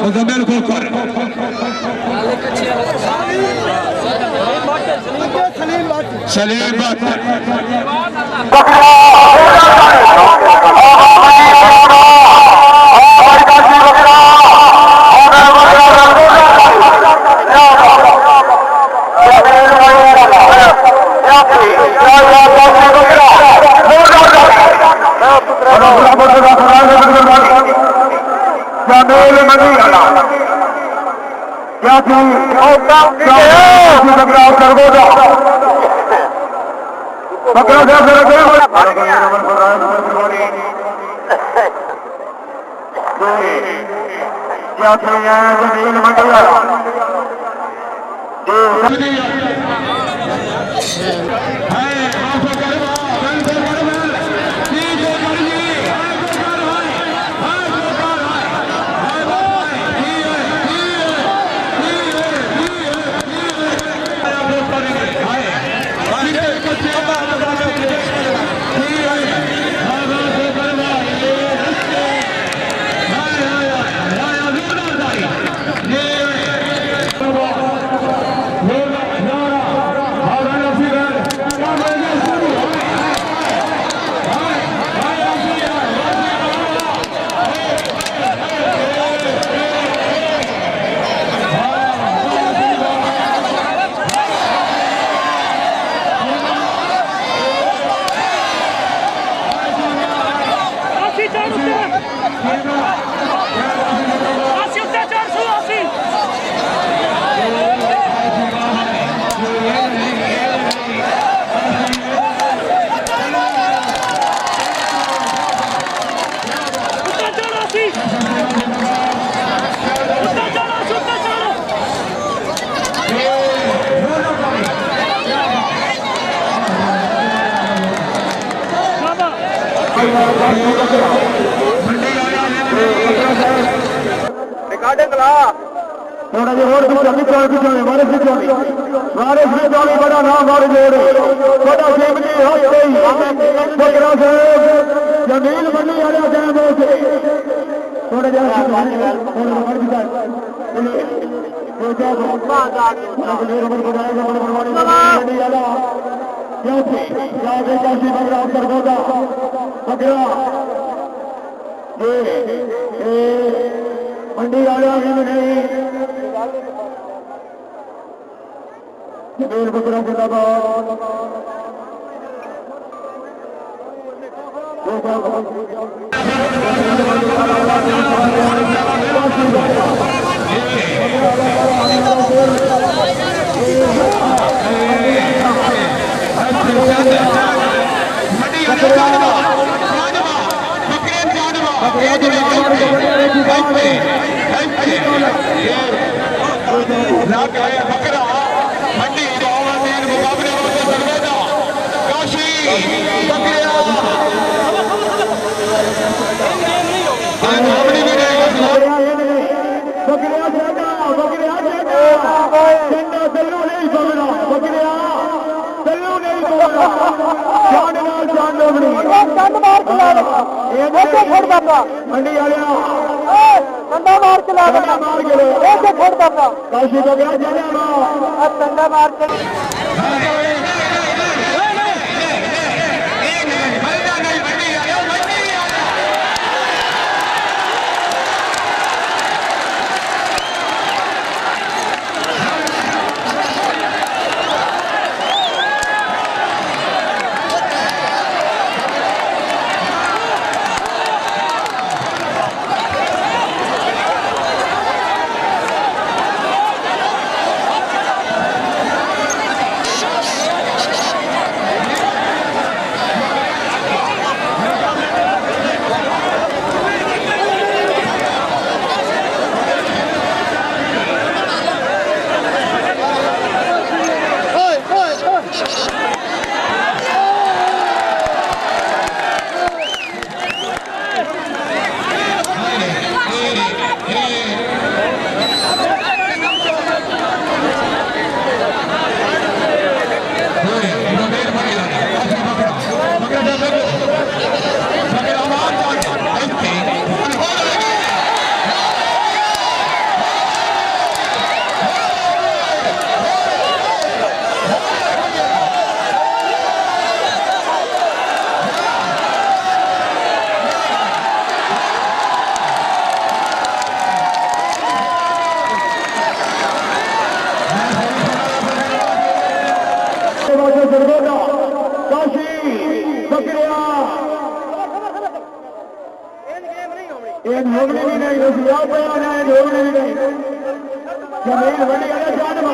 मुजम्मिल खोकर सलीम थोड़ा जो और बारिश में जानी बड़ा नाम और जोड़ बड़ा सेवनी हो गई बकरा से जमीन बनी आ रहा है से थोड़ा जो मंडी आ रहा है नहीं जमीन बकरा जिंदाबाद मंडी आ गया ठंडा मार चला मार के छोड़ता था काशी हो गया ठंडा मार के ये ढोगने भी नहीं, रुसिया पे आना है, ढोगने भी नहीं। जमीन बड़ी है जानवा